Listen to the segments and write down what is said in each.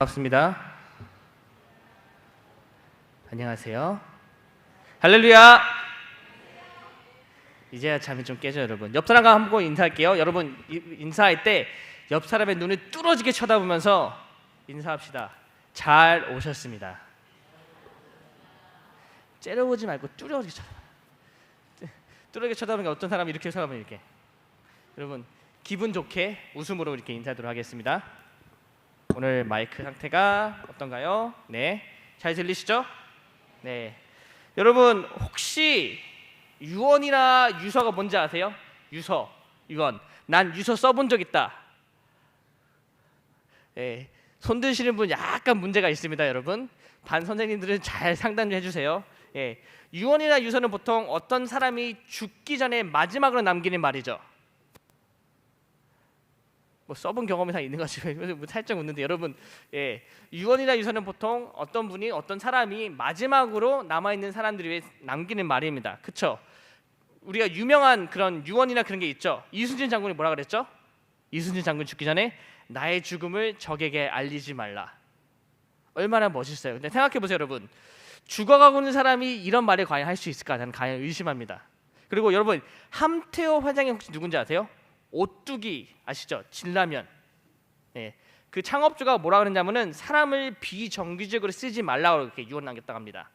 반갑습니다. 안녕하세요. 할렐루야. 이제야 잠이 좀 깨죠, 여러분. 옆 사람과 한번 인사할게요. 여러분 인사할 때 옆 사람의 눈을 뚫어지게 쳐다보면서 인사합시다. 잘 오셨습니다. 째려보지 말고 뚫어지게 쳐다봐. 뚫어지게 쳐다보는 게 어떤 사람이 이렇게 쳐다보면 이렇게. 여러분 기분 좋게 웃음으로 이렇게 인사하도록 하겠습니다. 오늘 마이크 상태가 어떤가요? 네, 잘 들리시죠? 네, 여러분 혹시 유언이나 유서가 뭔지 아세요? 유서, 유언. 난 유서 써본 적 있다. 네, 손 드시는 분 약간 문제가 있습니다, 여러분. 반 선생님들은 잘 상담 좀 해주세요. 예, 유언이나 유서는 보통 어떤 사람이 죽기 전에 마지막으로 남기는 말이죠. 뭐 써본 경험이 다 있는 것이 살짝 웃는데 여러분, 예, 유언이나 유서는 보통 어떤 분이 어떤 사람이 마지막으로 남아 있는 사람들을 위해 남기는 말입니다. 그렇죠? 우리가 유명한 그런 유언이나 그런 게 있죠. 이순신 장군이 뭐라 그랬죠? 이순신 장군 죽기 전에 나의 죽음을 적에게 알리지 말라. 얼마나 멋있어요. 근데 생각해 보세요, 여러분. 죽어가고 있는 사람이 이런 말을 과연 할 수 있을까? 저는 과연 의심합니다. 그리고 여러분 함태호 회장이 혹시 누군지 아세요? 오뚜기 아시죠? 진라면. 예, 그 창업주가 뭐라 그러냐면은 사람을 비정규직으로 쓰지 말라고 이렇게 유언 남겼다고 합니다.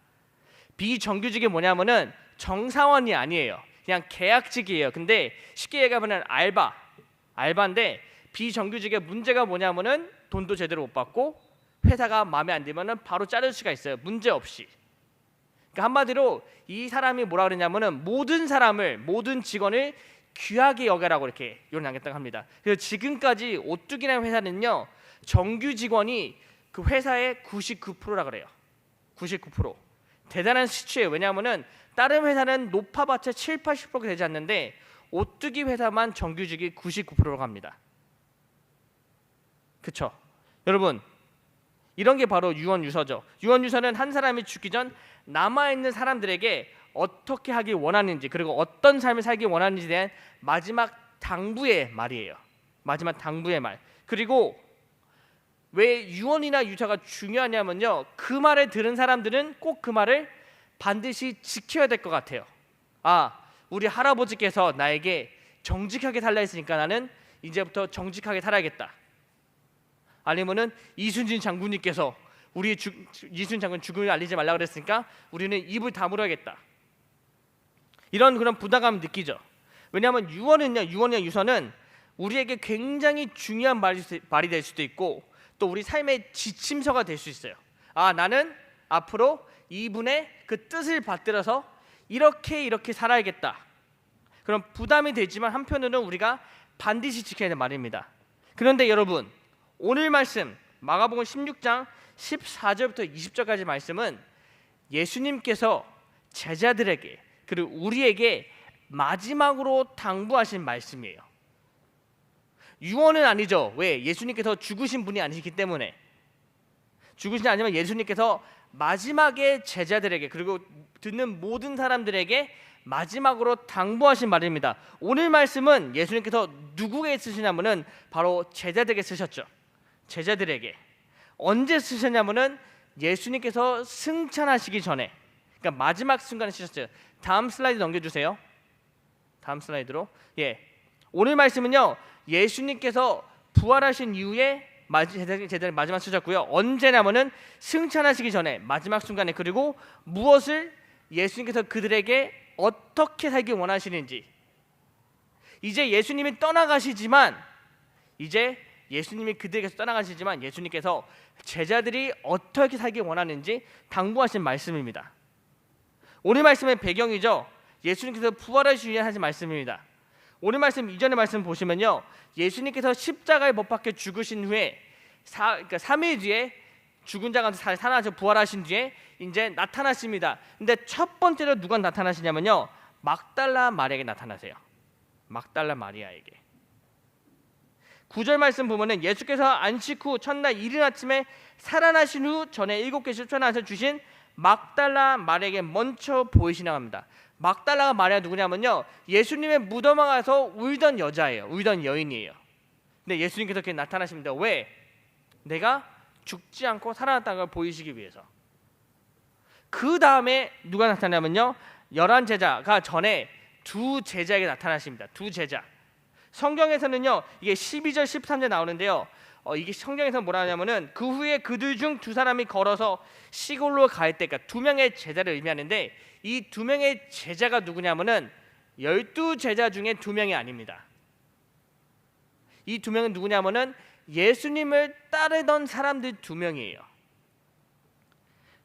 비정규직이 뭐냐면은 정사원이 아니에요. 그냥 계약직이에요. 근데 쉽게 얘기하면은 알바인데 비정규직의 문제가 뭐냐면은 돈도 제대로 못 받고 회사가 마음에 안 들면은 바로 자를 수가 있어요. 문제 없이. 그러니까 한마디로 이 사람이 뭐라 그러냐면은 모든 직원을 귀하게 여겨라고 이렇게 요런 남겼다고 합니다. 그래서 지금까지 오뚜기라는 회사는요, 정규 직원이 그 회사의 99%라 그래요. 99%. 대단한 수치예요. 왜냐하면은 다른 회사는 높아봤자 7, 80%가 되지 않는데 오뚜기 회사만 정규직이 99%로 갑니다. 그렇죠? 여러분, 이런 게 바로 유언 유서죠. 유언 유서는 한 사람이 죽기 전 남아 있는 사람들에게 어떻게 하길 원하는지, 그리고 어떤 삶을 살기 원하는지에 대한 마지막 당부의 말이에요. 마지막 당부의 말. 그리고 왜 유언이나 유서가 중요하냐면요, 그 말을 들은 사람들은 꼭 그 말을 반드시 지켜야 될 것 같아요. 아, 우리 할아버지께서 나에게 정직하게 살라 했으니까 나는 이제부터 정직하게 살아야겠다. 아니면은 이순신 장군님께서 이순신 장군 죽음을 알리지 말라 그랬으니까 우리는 입을 다물어야겠다. 이런 그런 부담감을 느끼죠. 왜냐하면 유언이나 유서는 우리에게 굉장히 중요한 말이 될 수도 있고 또 우리 삶의 지침서가 될 수 있어요. 아, 나는 앞으로 이분의 그 뜻을 받들어서 이렇게 살아야겠다. 그런 부담이 되지만 한편으로는 우리가 반드시 지켜야 될 말입니다. 그런데 여러분, 오늘 말씀 마가복음 16장 14절부터 20절까지 말씀은 예수님께서 제자들에게 그리고 우리에게 마지막으로 당부하신 말씀이에요. 유언은 아니죠. 왜? 예수님께서 죽으신 분이 아니시기 때문에. 죽으신 아니면 예수님께서 마지막에 제자들에게 그리고 듣는 모든 사람들에게 마지막으로 당부하신 말입니다. 오늘 말씀은 예수님께서 누구에게 쓰시냐면은 바로 제자들에게 쓰셨죠. 제자들에게. 언제 쓰셨냐면은 예수님께서 승천하시기 전에, 그러니까 마지막 순간에 쓰셨어요. 다음 슬라이드 넘겨주세요. 다음 슬라이드로. 예, 오늘 말씀은요, 예수님께서 부활하신 이후에 제자들 마지막 쓰셨고요. 언제냐면은 승천하시기 전에 마지막 순간에, 그리고 무엇을 예수님께서 그들에게 어떻게 살기 원하시는지. 이제 예수님이 떠나가시지만 예수님께서 제자들이 어떻게 살기 원하는지 당부하신 말씀입니다. 오늘 말씀의 배경이죠. 예수님께서 부활하시기 위해 하신 말씀입니다. 오늘 말씀 이전의 말씀 보시면요, 예수님께서 십자가에 못 박혀 죽으신 후에 3일 뒤에 죽은 자 가운데 살아나서 부활하신 뒤에 이제 나타나십니다. 근데 첫 번째로 누가 나타나시냐면요, 막달라 마리아에게 나타나세요. 막달라 마리아에게. 9절 말씀 보면은 예수께서 안식 후 첫날 이른 아침에 살아나신 후 전에 7개 실천하셔 주신 막달라 마리아에게 먼저 보이시나 합니다. 막달라 마리아 누구냐면요, 예수님의 무덤에 가서 울던 여자예요. 울던 여인이에요. 근데 예수님께서 이렇게 나타나십니다. 왜? 내가 죽지 않고 살아났다는 걸 보이시기 위해서. 그 다음에 누가 나타나면요, 11제자가 전에 두 제자에게 나타나십니다. 두 제자. 성경에서는요 이게 12절 13절 나오는데요, 이게 성경에서 뭐라 하냐면은 그 후에 그들 중 두 사람이 걸어서 시골로 갈 때까, 두 명의 제자를 의미하는데 이 두 명의 제자가 누구냐면은 12제자 중에 두 명이 아닙니다. 이 두 명은 누구냐면은 예수님을 따르던 사람들 두 명이에요.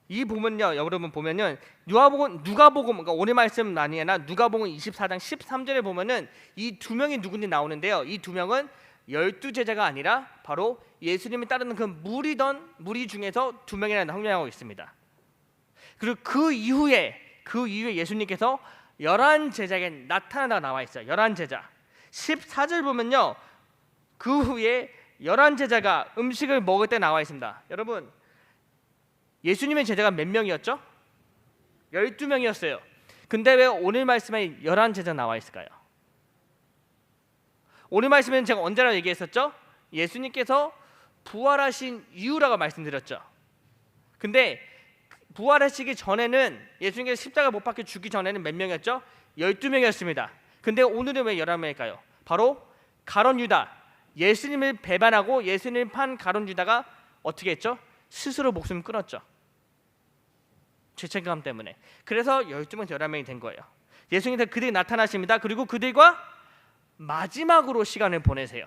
이 보면요, 여러분 보면은 누가복음, 그러니까 오늘 말씀 아니나 누가복음 24장 13절에 보면은 이 두 명이 누군지 나오는데요, 이 두 명은 12제자가 아니라 바로 예수님을 따르는 그 무리 중에서 두 명이라는 확명하고 있습니다. 그리고 그 이후에 예수님께서 11제자에게 나타나다가 나와 있어요. 11제자. 14절 보면요, 그 후에 11제자가 음식을 먹을 때 나와 있습니다. 여러분, 예수님의 제자가 몇 명이었죠? 12명이었어요. 근데 왜 오늘 말씀에 11제자 나와 있을까요? 오늘 말씀에는 제가 언제나 얘기했었죠? 예수님께서 부활하신 이유라고 말씀드렸죠. 근데 부활하시기 전에는, 예수님께서 십자가 못 박혀 죽기 전에는 몇 명이었죠? 12명이었습니다. 근데 오늘은 왜 11명일까요? 바로 가룟 유다, 예수님을 배반하고 예수님을 판 가룟 유다가 어떻게 했죠? 스스로 목숨을 끊었죠. 죄책감 때문에. 그래서 12명에서 11명이 된 거예요. 예수님께서 그들이 나타나십니다. 그리고 그들과 마지막으로 시간을 보내세요.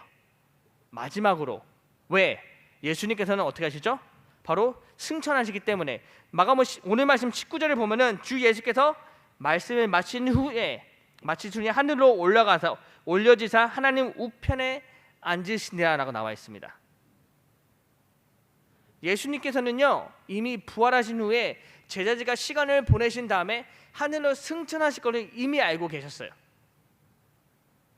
마지막으로. 왜? 예수님께서는 어떻게 하시죠? 바로 승천하시기 때문에. 마가복음 오늘 말씀 19절을 보면은 주 예수께서 말씀을 마친 후에 하늘로 올라가서 올려지사 하나님 우편에 앉으시니라라고 나와 있습니다. 예수님께서는요 이미 부활하신 후에 제자들과 시간을 보내신 다음에 하늘로 승천하실 것을 이미 알고 계셨어요.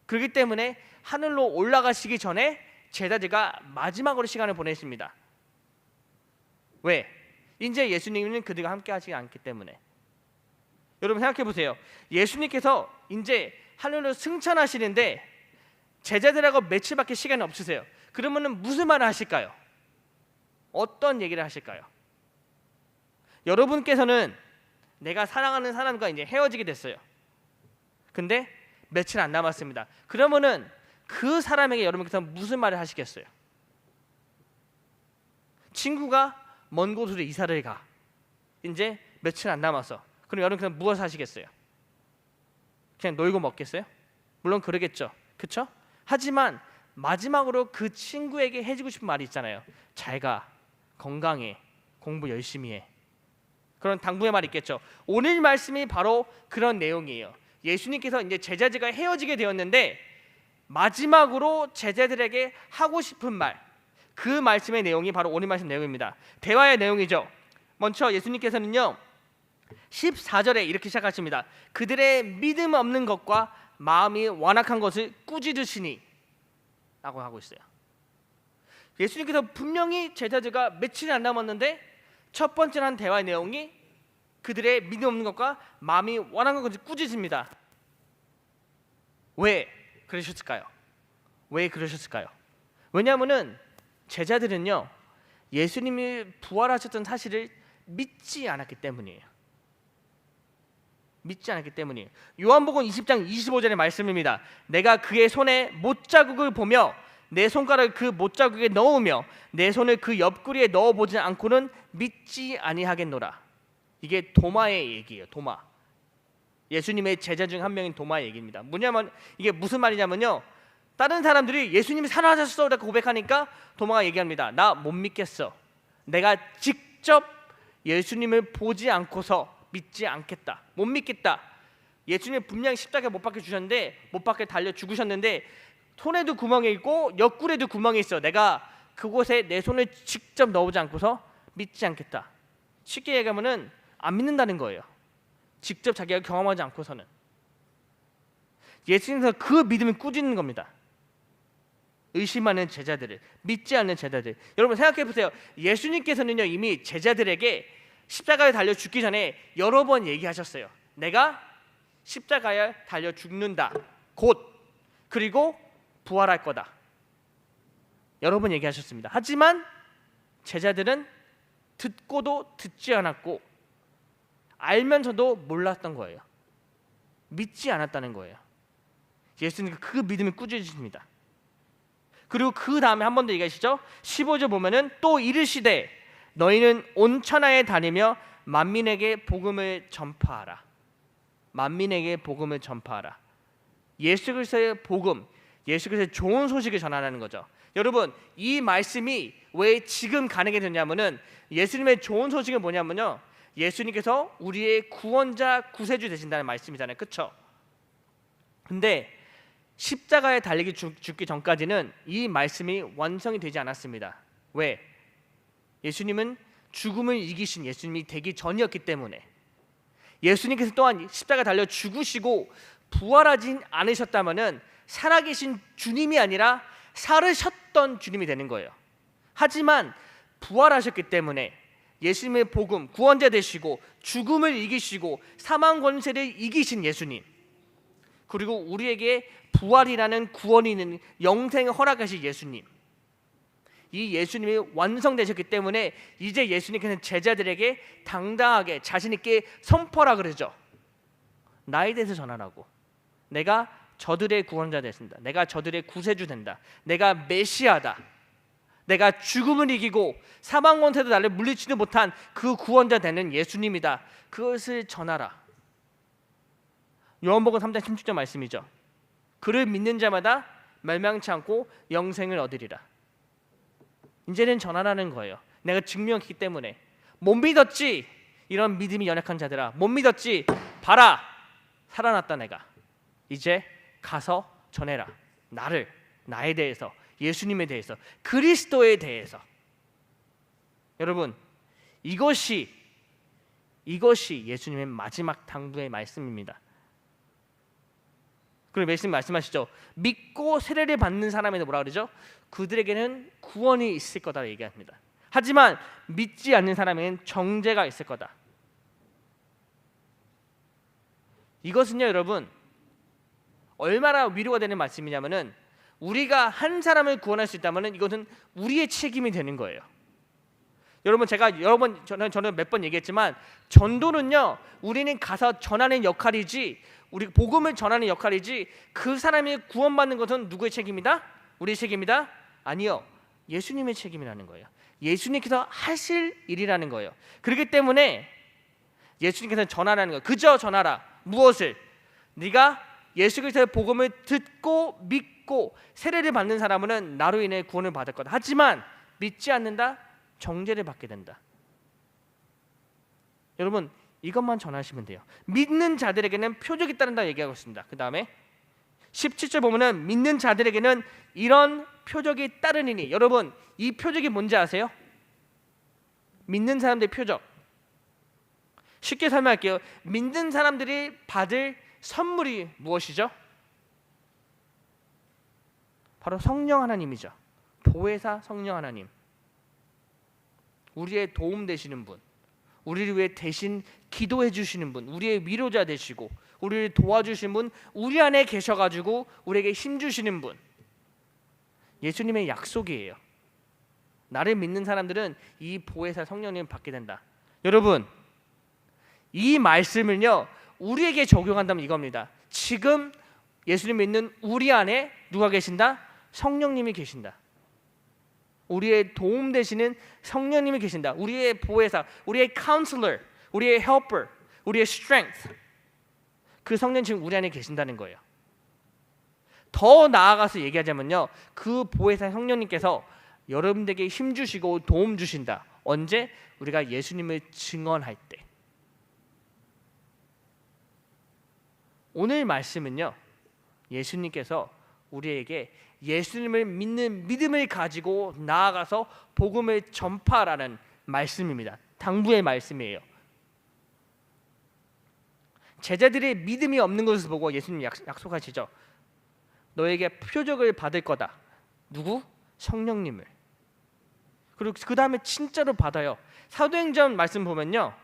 그렇기 때문에 하늘로 올라가시기 전에 제자들과 마지막으로 시간을 보내십니다. 왜? 이제 예수님은 그들과 함께 하지 않기 때문에. 여러분 생각해 보세요. 예수님께서 이제 하늘로 승천하시는데 제자들하고 며칠밖에 시간이 없으세요. 그러면은 무슨 말을 하실까요? 어떤 얘기를 하실까요? 여러분께서는 내가 사랑하는 사람과 이제 헤어지게 됐어요. 근데 며칠 안 남았습니다. 그러면은 그 사람에게 여러분께서 무슨 말을 하시겠어요? 친구가 먼 곳으로 이사를 가. 이제 며칠 안 남았어. 그럼 여러분께서 무엇을 하시겠어요? 그냥 놀고 먹겠어요? 물론 그러겠죠. 그렇죠? 하지만 마지막으로 그 친구에게 해주고 싶은 말이 있잖아요. 잘 가. 건강해. 공부 열심히 해. 그런 당부의 말이 있겠죠. 오늘 말씀이 바로 그런 내용이에요. 예수님께서 이제 제자들과 헤어지게 되었는데 마지막으로 제자들에게 하고 싶은 말, 그 말씀의 내용이 바로 오늘 말씀 내용입니다. 대화의 내용이죠. 먼저 예수님께서는요 14절에 이렇게 시작하십니다. 그들의 믿음 없는 것과 마음이 완악한 것을 꾸짖으시니 라고 하고 있어요. 예수님께서 분명히 제자들과 며칠이 안 남았는데 첫 번째 한 대화의 내용이 그들의 믿음 없는 것과 마음이 완악한 것을 꾸짖습니다. 왜 그러셨을까요? 왜 그러셨을까요? 왜냐하면은 제자들은요 예수님이 부활하셨던 사실을 믿지 않았기 때문이에요. 믿지 않았기 때문이에요. 요한복음 20장 25절의 말씀입니다. 내가 그의 손에 못자국을 보며 내 손가락을 그 못자국에 넣으며 내 손을 그 옆구리에 넣어보지 않고는 믿지 아니하겠노라. 이게 도마의 얘기예요. 도마. 예수님의 제자 중 한 명인 도마의 얘기입니다. 뭐냐면 이게 무슨 말이냐면요. 다른 사람들이 예수님이 살아나셨어 라고 고백하니까 도마가 얘기합니다. 나 못 믿겠어. 내가 직접 예수님을 보지 않고서 믿지 않겠다. 못 믿겠다. 예수님이 분명히 십자가에 못 박혀 주셨는데 못 박혀 달려 죽으셨는데 손에도 구멍이 있고 옆구리에도 구멍이 있어. 내가 그곳에 내 손을 직접 넣어보지 않고서 믿지 않겠다. 쉽게 얘기하면은 안 믿는다는 거예요. 직접 자기가 경험하지 않고서는. 예수님께서 그 믿음을 꾸짖는 겁니다. 의심하는 제자들을, 믿지 않는 제자들. 여러분 생각해 보세요. 예수님께서는요 이미 제자들에게 십자가에 달려 죽기 전에 여러 번 얘기하셨어요. 내가 십자가에 달려 죽는다. 곧. 그리고 부활할 거다. 여러 번 얘기하셨습니다. 하지만 제자들은 듣고도 듣지 않았고 알면서도 몰랐던 거예요. 믿지 않았다는 거예요. 예수님은 그 믿음을 꾸짖으십니다. 그리고 그 다음에 한 번 더 얘기하시죠. 15절 보면은 또 이르시되 너희는 온 천하에 다니며 만민에게 복음을 전파하라. 만민에게 복음을 전파하라. 예수 그리스도의 복음, 예수 그리스도의 좋은 소식을 전하라는 거죠. 여러분, 이 말씀이 왜 지금 가능하게 됐냐면은 예수님의 좋은 소식은 뭐냐면요, 예수님께서 우리의 구원자 구세주 되신다는 말씀이잖아요. 그렇죠? 근데 십자가에 달리기 죽기 전까지는 이 말씀이 완성이 되지 않았습니다. 왜? 예수님은 죽음을 이기신 예수님이 되기 전이었기 때문에. 예수님께서 또한 십자가에 달려 죽으시고 부활하지 않으셨다면은 살아계신 주님이 아니라 살으셨던 주님이 되는 거예요. 하지만 부활하셨기 때문에 예수님의 복음, 구원자 되시고 죽음을 이기시고 사망 권세를 이기신 예수님, 그리고 우리에게 부활이라는 구원이 있는 영생을 허락하신 예수님, 이 예수님이 완성되셨기 때문에 이제 예수님께서는 제자들에게 당당하게 자신 있게 선포하라 그러죠. 나에 대해서 전하라고. 내가 저들의 구원자 되신다. 내가 저들의 구세주 된다. 내가 메시아다. 내가 죽음을 이기고 사망 권세도 나를 물리치지 못한 그 구원자 되는 예수님이다. 그것을 전하라. 요한복음 3장 16절 말씀이죠. 그를 믿는 자마다 멸망치 않고 영생을 얻으리라. 이제는 전하라는 거예요. 내가 증명했기 때문에. 못 믿었지? 이런 믿음이 연약한 자들아, 못 믿었지? 봐라, 살아났다. 내가 이제 가서 전해라. 나를, 나에 대해서, 예수님에 대해서, 그리스도에 대해서. 여러분, 이것이 예수님의 마지막 당부의 말씀입니다. 그리고 예수님 말씀하시죠. 믿고 세례를 받는 사람에게 뭐라 그러죠? 그들에게는 구원이 있을 거다 얘기합니다. 하지만 믿지 않는 사람에게는 정죄가 있을 거다. 이것은요, 여러분, 얼마나 위로가 되는 말씀이냐면은 우리가 한 사람을 구원할 수 있다면은 이것은 우리의 책임이 되는 거예요. 여러분, 제가 여러 번 저는 몇 번 얘기했지만 전도는요, 우리는 가서 전하는 역할이지, 우리 복음을 전하는 역할이지, 그 사람이 구원받는 것은 누구의 책임이다? 우리의 책임이다? 아니요, 예수님의 책임이라는 거예요. 예수님께서 하실 일이라는 거예요. 그렇기 때문에 예수님께서는 전하라는 거예요. 그저 전하라. 무엇을? 네가 예수 그리스도의 복음을 듣고 믿고 세례를 받는 사람은 나로 인해 구원을 받을 거다. 하지만 믿지 않는다? 정죄를 받게 된다. 여러분, 이것만 전하시면 돼요. 믿는 자들에게는 표적이 따른다 얘기하고 있습니다. 그 다음에 17절 보면은 믿는 자들에게는 이런 표적이 따르니니. 여러분, 이 표적이 뭔지 아세요? 믿는 사람들의 표적. 쉽게 설명할게요. 믿는 사람들이 받을 선물이 무엇이죠? 바로 성령 하나님이죠. 보혜사 성령 하나님. 우리의 도움 되시는 분, 우리를 위해 대신 기도해 주시는 분, 우리의 위로자 되시고 우리를 도와주시는 분, 우리 안에 계셔가지고 우리에게 힘 주시는 분. 예수님의 약속이에요. 나를 믿는 사람들은 이 보혜사 성령님을 받게 된다. 여러분, 이 말씀을요, 우리에게 적용한다면 이겁니다. 지금 예수님 믿는 우리 안에 누가 계신다? 성령님이 계신다. 우리의 도움 되시는 성령님이 계신다. 우리의 보혜사, 우리의 카운슬러, 우리의 헬퍼, 우리의 스트렝스. 그 성령 지금 우리 안에 계신다는 거예요. 더 나아가서 얘기하자면요, 그 보혜사 성령님께서 여러분들에게 힘 주시고 도움 주신다. 언제? 우리가 예수님을 증언할 때. 오늘 말씀은요, 예수님께서 우리에게 예수님을 믿는 믿음을 가지고 나아가서 복음을 전파하라는 말씀입니다. 당부의 말씀이에요. 제자들의 믿음이 없는 것을 보고 예수님 약속하시죠. 너에게 표적을 받을 거다. 누구? 성령님을. 그리고 그 다음에 진짜로 받아요. 사도행전 말씀 보면요,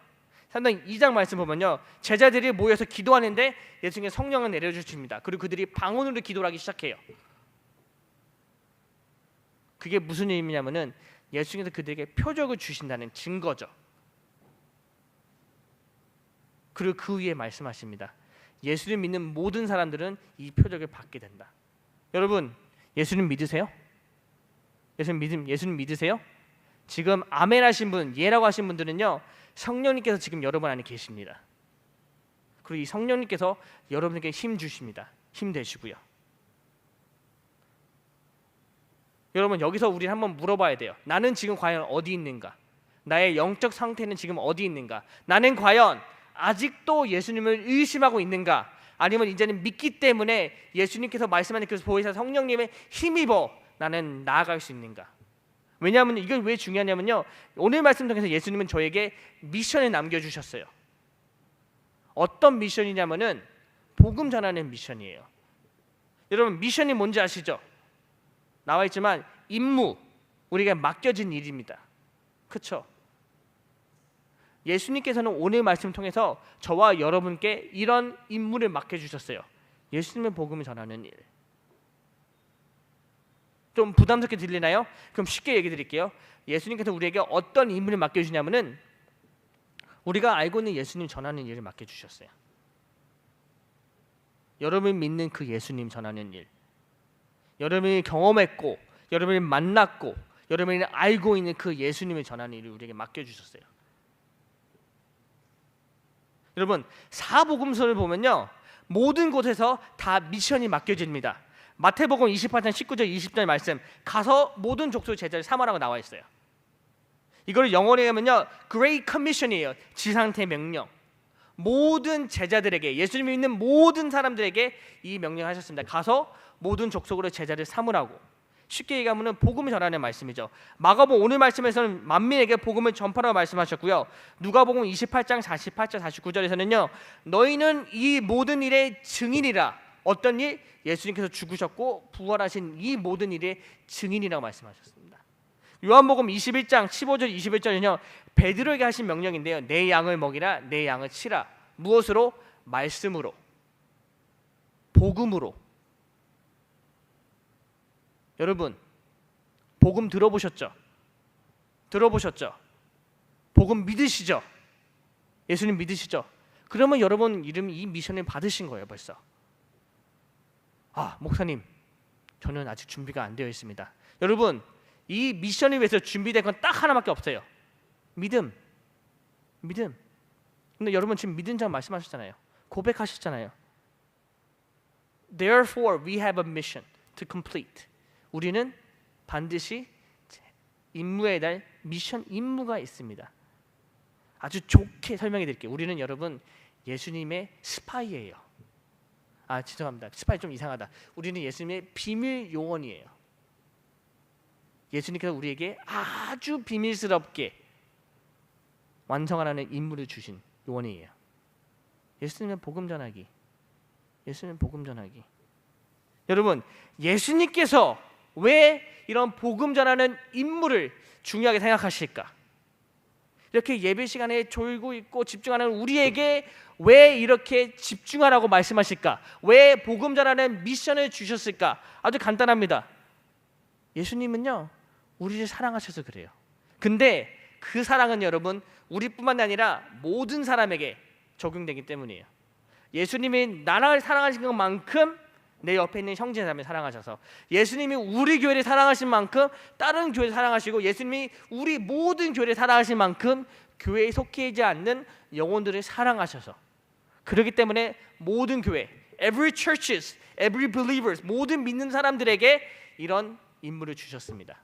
사도행 2장 말씀 보면요, 제자들이 모여서 기도하는데 예수님의 성령을 내려주십니다. 그리고 그들이 방언으로 기도를 하기 시작해요. 그게 무슨 의미냐면은 예수님께서 그들에게 표적을 주신다는 증거죠. 그리고 그 위에 말씀하십니다. 예수를 믿는 모든 사람들은 이 표적을 받게 된다. 여러분, 예수님 믿으세요? 예수님 믿으세요? 지금 아멘 하신 분, 예라고 하신 분들은요, 성령님께서 지금 여러분 안에 계십니다. 그리고 이 성령님께서 여러분에게 힘 주십니다. 힘 되시고요. 여러분, 여기서 우리 한번 물어봐야 돼요. 나는 지금 과연 어디 있는가? 나의 영적 상태는 지금 어디 있는가? 나는 과연 아직도 예수님을 의심하고 있는가? 아니면 이제는 믿기 때문에 예수님께서 말씀하는 그 보혜사 성령님의 힘입어 나는 나아갈 수 있는가? 왜냐하면 이걸 왜 중요하냐면요, 오늘 말씀 통해서 예수님은 저에게 미션을 남겨주셨어요. 어떤 미션이냐면은 복음 전하는 미션이에요. 여러분, 미션이 뭔지 아시죠? 나와 있지만 임무, 우리가 맡겨진 일입니다. 그렇죠? 예수님께서는 오늘 말씀 통해서 저와 여러분께 이런 임무를 맡겨주셨어요. 예수님의 복음을 전하는 일. 좀 부담스럽게 들리나요? 그럼 쉽게 얘기 드릴게요. 예수님께서 우리에게 어떤 임무를 맡겨주냐면은 우리가 알고 있는 예수님 전하는 일을 맡겨주셨어요. 여러분이 믿는 그 예수님 전하는 일, 여러분이 경험했고 여러분이 만났고 여러분이 알고 있는 그 예수님을 전하는 일을 우리에게 맡겨주셨어요. 여러분, 사복음서를 보면요, 모든 곳에서 다 미션이 맡겨집니다. 마태복음 28장 19절 20절 말씀, 가서 모든 족속 제자를 삼으라고 나와 있어요. 이걸 영어로 하면요, Great Commission이에요. 지상태 명령. 모든 제자들에게, 예수님을 믿는 모든 사람들에게 이 명령을 하셨습니다. 가서 모든 족속으로 제자를 삼으라고. 쉽게 얘기하면 복음을 전하는 말씀이죠. 마가복음 오늘 말씀에서는 만민에게 복음을 전파라고 말씀하셨고요. 누가복음 28장 48절 49절에서는요, 너희는 이 모든 일의 증인이라. 어떤 일? 예수님께서 죽으셨고 부활하신 이 모든 일의 증인이라고 말씀하셨습니다. 요한복음 21장 15절 21절은요, 베드로에게 하신 명령인데요, 내 양을 먹이라, 내 양을 치라. 무엇으로? 말씀으로, 복음으로. 여러분, 복음 들어보셨죠? 들어보셨죠? 복음 믿으시죠? 예수님 믿으시죠? 그러면 여러분 이름 이 미션을 받으신 거예요. 벌써. 아, 목사님, 저는 아직 준비가 안 되어 있습니다. 여러분, 이 미션을 위해서 준비된 건 딱 하나밖에 없어요. 믿음. 근데 여러분 지금 믿은 자 말씀하셨잖아요. 고백하셨잖아요. Therefore we have a mission to complete. 우리는 반드시 임무에 대한 미션 임무가 있습니다. 아주 좋게 설명해 드릴게요. 우리는 여러분 예수님의 스파이예요. 아, 죄송합니다. 스파이 좀 이상하다. 우리는 예수님의 비밀 요원이에요. 예수님께서 우리에게 아주 비밀스럽게 완성하라는 임무를 주신 요원이에요. 예수님의 복음 전하기. 예수님 복음 전하기. 여러분, 예수님께서 왜 이런 복음 전하는 임무를 중요하게 생각하실까? 이렇게 예배 시간에 졸고 있고 집중하는 우리에게 왜 이렇게 집중하라고 말씀하실까? 왜 복음 전하는 미션을 주셨을까? 아주 간단합니다. 예수님은요, 우리를 사랑하셔서 그래요. 근데 그 사랑은 여러분 우리뿐만 아니라 모든 사람에게 적용되기 때문이에요. 예수님이 나를 사랑하신 것만큼 내 옆에 있는 형제자매 사랑하셔서, 예수님이 우리 교회를 사랑하신 만큼 다른 교회를 사랑하시고, 예수님이 우리 모든 교회를 사랑하신 만큼 교회에 속해 있지 않는 영혼들을 사랑하셔서, 그렇기 때문에 모든 교회, every churches, every believers, 모든 믿는 사람들에게 이런 임무를 주셨습니다.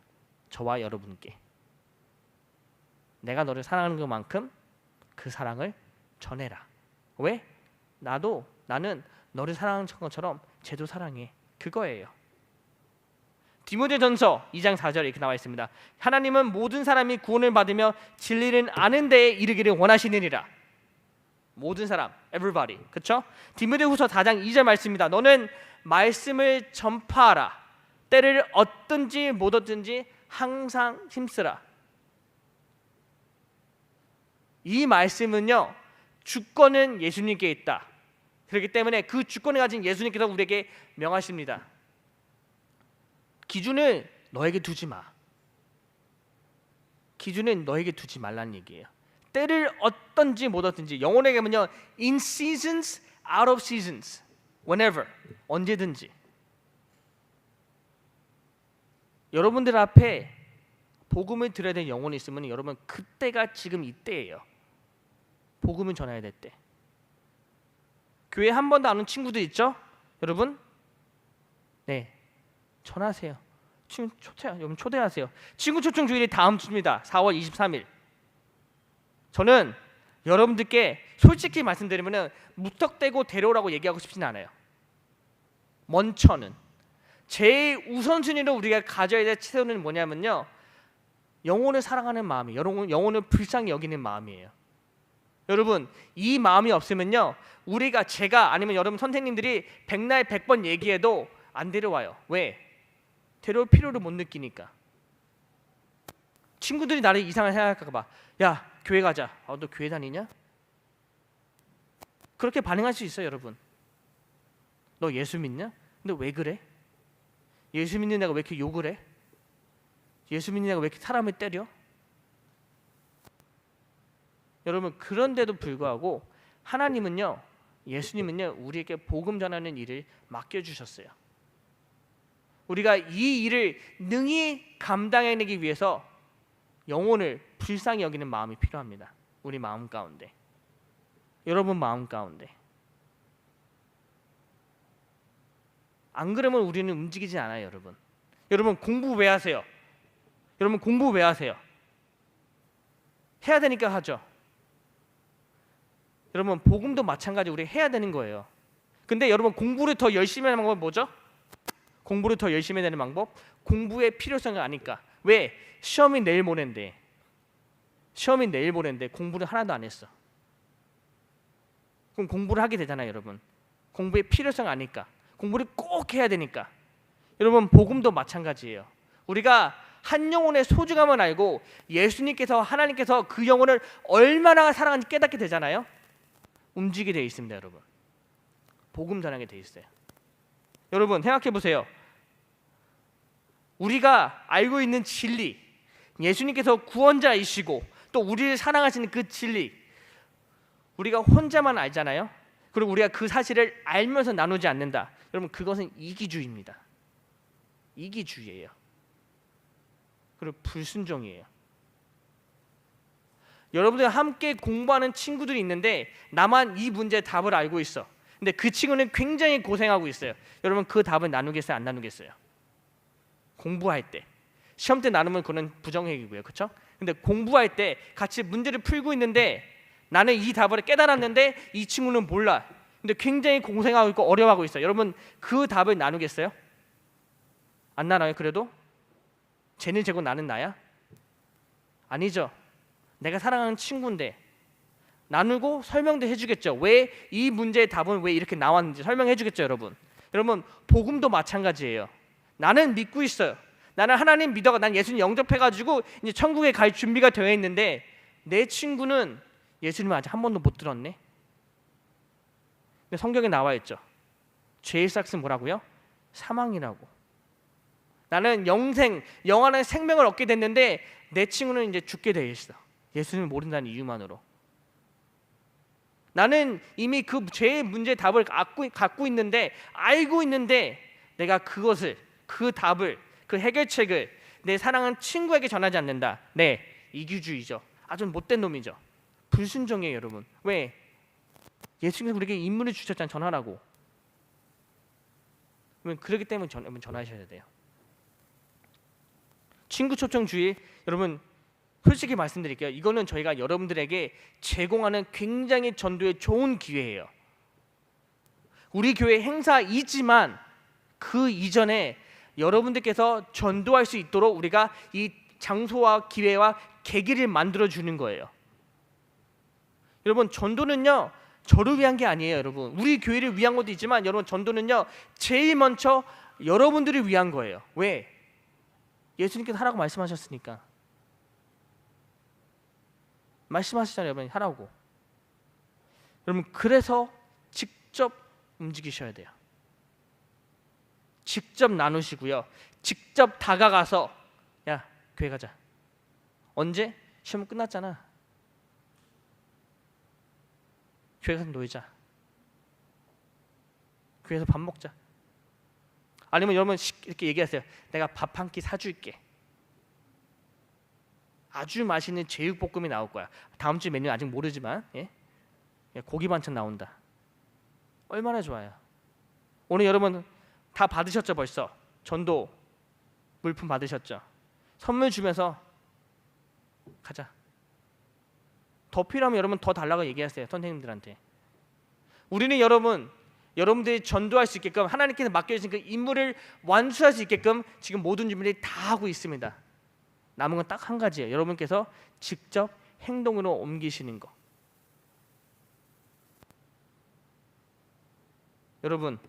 저와 여러분께. 내가 너를 사랑하는 것만큼 그 사랑을 전해라. 왜? 나는 너를 사랑하는 것처럼 쟤도 사랑해. 그거예요. 디모데전서 2장 4절에 이렇게 나와 있습니다. 하나님은 모든 사람이 구원을 받으며 진리를 아는 데에 이르기를 원하시느니라. 모든 사람, everybody. 그렇죠? 디모데후서 4장 2절 말씀입니다. 너는 말씀을 전파하라. 때를 얻든지 못 얻든지 항상 힘쓰라. 이 말씀은요, 주권은 예수님께 있다. 그렇기 때문에 그 주권을 가진 예수님께서 우리에게 명하십니다. 기준을 너에게 두지 마. 기준은 너에게 두지 말라는 얘기예요. 때를 얻든지 못 얻든지, 영어로 얘기하면요, in seasons, out of seasons, whenever, 언제든지. 여러분들 앞에 복음을 들어야 될 영혼이 있으면 여러분 그때가 지금 이때예요. 복음을 전해야 될 때. 교회 한 번도 안 온 친구들 있죠? 여러분? 네, 전하세요. 여러분 초대하세요. 친구 초청 주일이 다음 주입니다. 4월 23일. 저는 여러분들께 솔직히 말씀드리면 무턱대고 데려오라고 얘기하고 싶지는 않아요. 먼저는 제일 우선순위로 우리가 가져야 될 채소는 뭐냐면요, 영혼을 사랑하는 마음이에요. 영혼을 불쌍히 여기는 마음이에요. 여러분, 이 마음이 없으면요, 제가 아니면 여러분 선생님들이 백날 100번 얘기해도 안 데려와요. 왜? 데려올 필요를 못 느끼니까. 친구들이 나를 이상하게 생각할까 봐. 야, 교회 가자. 너 교회 다니냐? 그렇게 반응할 수 있어요, 여러분. 너 예수 믿냐? 근데 왜 그래? 예수 믿는 내가 왜 이렇게 욕을 해? 예수 믿는 내가 왜 이렇게 사람을 때려? 여러분, 그런데도 불구하고 하나님은요, 예수님은요, 우리에게 복음 전하는 일을 맡겨주셨어요. 우리가 이 일을 능히 감당해내기 위해서 영혼을 불쌍히 여기는 마음이 필요합니다. 우리 마음 가운데, 여러분 마음 가운데. 안 그러면 우리는 움직이지 않아요, 여러분. 여러분 공부 왜 하세요? 여러분 공부 왜 하세요? 해야 되니까 하죠. 여러분 복음도 마찬가지, 우리 해야 되는 거예요. 근데 여러분 공부를 더 열심히 하는 방법은 뭐죠? 공부를 더 열심히 해야 되는 방법? 공부의 필요성을 아니까. 왜? 시험이 내일 모레인데 공부를 하나도 안 했어. 그럼 공부를 하게 되잖아요, 여러분. 공부의 필요성 아니까. 공부를 꼭 해야 되니까. 여러분 복음도 마찬가지예요. 우리가 한 영혼의 소중함을 알고 예수님께서, 하나님께서 그 영혼을 얼마나 사랑하는지 깨닫게 되잖아요. 움직이게 되어 있습니다, 여러분. 복음 전하게 되어 있어요. 여러분 생각해 보세요. 우리가 알고 있는 진리, 예수님께서 구원자이시고 또 우리를 사랑하시는 그 진리, 우리가 혼자만 알잖아요. 그리고 우리가 그 사실을 알면서 나누지 않는다. 여러분 그것은 이기주의입니다. 이기주의예요. 그리고 불순종이에요. 여러분들 함께 공부하는 친구들이 있는데 나만 이 문제의 답을 알고 있어. 근데 그 친구는 굉장히 고생하고 있어요. 여러분 그 답을 나누겠어요, 안 나누겠어요? 공부할 때, 시험 때 나누면 그건 부정행위고요, 그렇죠? 근데 공부할 때 같이 문제를 풀고 있는데 나는 이 답을 깨달았는데 이 친구는 몰라. 근데 굉장히 고생하고 있고 어려워하고 있어요. 여러분 그 답을 나누겠어요? 안 나눠요? 그래도? 쟤는 쟤고 나는 나야? 아니죠. 내가 사랑하는 친구인데 나누고 설명도 해주겠죠. 왜 이 문제의 답은 왜 이렇게 나왔는지 설명해주겠죠, 여러분. 여러분 복음도 마찬가지예요. 나는 믿고 있어요. 나는 하나님 믿어가, 난 예수님 영접해가지고 이제 천국에 갈 준비가 되어 있는데 내 친구는 예수님을 아직 한 번도 못 들었네. 근데 성경에 나와 있죠. 죄의 삭은 뭐라고요? 사망이라고. 나는 영원한 생명을 얻게 됐는데 내 친구는 이제 죽게 되어 있어. 예수님을 모른다는 이유만으로. 나는 이미 그 죄의 문제의 답을 갖고 있는데, 알고 있는데 내가 그것을, 그 답을, 그 해결책을 내 사랑하는 친구에게 전하지 않는다. 네, 이기주의죠. 아주 못된 놈이죠. 불순종이에요, 여러분. 왜? 예수님께서 우리에게 임무를 주셨잖아요, 전하라고. 그렇기 때문에 여러분 전하셔야 돼요. 친구 초청 주일, 여러분 솔직히 말씀드릴게요. 이거는 저희가 여러분들에게 제공하는 굉장히 전도에 좋은 기회예요. 우리 교회 행사이지만 그 이전에 여러분들께서 전도할 수 있도록 우리가 이 장소와 기회와 계기를 만들어 주는 거예요. 여러분 전도는요 저를 위한 게 아니에요, 여러분. 우리 교회를 위한 것도 있지만 여러분 전도는요 제일 먼저 여러분들을 위한 거예요. 왜? 예수님께서 하라고 말씀하셨으니까. 말씀하시잖아요, 여러분. 하라고. 여러분 그래서 직접 움직이셔야 돼요. 직접 나누시고요. 직접 다가가서 야 교회 가자. 언제? 시험 끝났잖아. 교회 가서 놀자. 교회에서 밥 먹자. 아니면 여러분 이렇게 얘기하세요. 내가 밥 한 끼 사줄게. 아주 맛있는 제육볶음이 나올 거야. 다음 주 메뉴 아직 모르지만 고기 반찬 나온다. 얼마나 좋아요. 오늘 여러분 다 받으셨죠 벌써? 전도 물품 받으셨죠? 선물 주면서 가자. 더 필요하면 여러분 더 달라고 얘기하세요. 선생님들한테. 우리는 여러분들이 전도할 수 있게끔 하나님께서 맡겨주신 그 임무를 완수할 수 있게끔 지금 모든 준비를 다 하고 있습니다. 남은 건 딱 한 가지예요. 여러분께서 직접 행동으로 옮기시는 거. 여러분,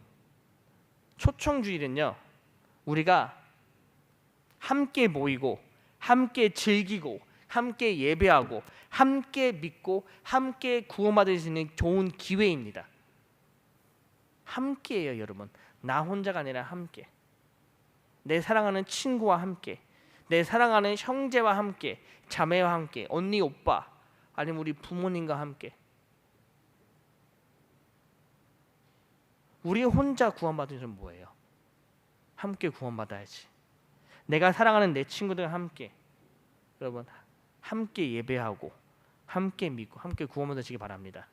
초청주일은요, 우리가 함께 모이고 함께 즐기고 함께 예배하고 함께 믿고 함께 구원받을 수 있는 좋은 기회입니다. 함께예요, 여러분. 나 혼자가 아니라 함께. 내 사랑하는 친구와 함께, 내 사랑하는 형제와 함께, 자매와 함께, 언니, 오빠, 아니면 우리 부모님과 함께. 우리 혼자 구원받은 건 뭐예요? 함께 구원받아야지. 내가 사랑하는 내 친구들과 함께, 여러분 함께 예배하고 함께 믿고 함께 구원받으시기 바랍니다.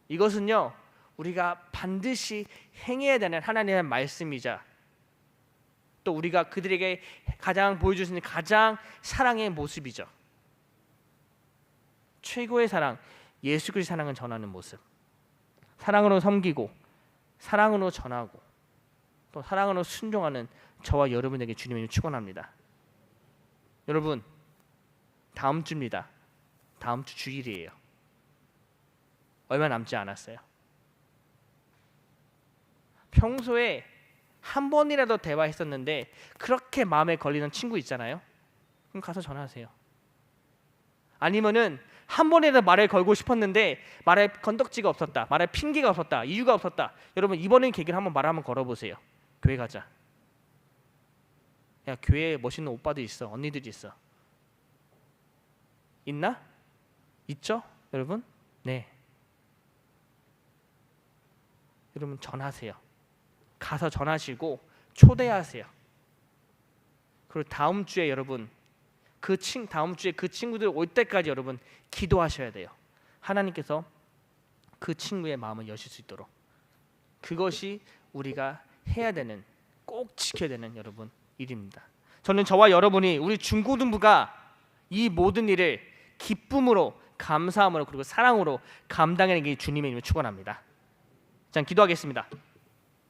이것은요, 우리가 반드시 행해야 되는 하나님의 말씀이자 또 우리가 그들에게 가장 보여줄 수 있는 가장 사랑의 모습이죠. 최고의 사랑, 예수 그리스도의 사랑을 전하는 모습. 사랑으로 섬기고 사랑으로 전하고 또 사랑으로 순종하는 저와 여러분에게 주님이 축원합니다. 여러분, 다음 주입니다. 다음 주 주일이에요. 얼마 남지 않았어요. 평소에 한 번이라도 대화했었는데 그렇게 마음에 걸리는 친구 있잖아요. 그럼 가서 전화하세요. 아니면은 한 번이라도 말을 걸고 싶었는데 말할 건덕지가 없었다, 말할 핑계가 없었다, 이유가 없었다. 여러분, 이번엔 계기를 한번 말 한번 걸어보세요. 교회 가자. 야, 교회에 멋있는 오빠들 있어, 언니들이 있어. 있나? 있죠? 여러분? 네. 여러분 전하세요. 가서 전하시고 초대하세요. 그리고 다음 주에 여러분 다음 주에 그 친구들 올 때까지 여러분 기도하셔야 돼요. 하나님께서 그 친구의 마음을 여실 수 있도록. 그것이 우리가 해야 되는, 꼭 지켜야 되는 여러분 일입니다. 저는 저와 여러분이 우리 중고등부가 이 모든 일을 기쁨으로, 감사함으로 그리고 사랑으로 감당하는 게 주님의 이름을 축원합니다. 자, 기도하겠습니다.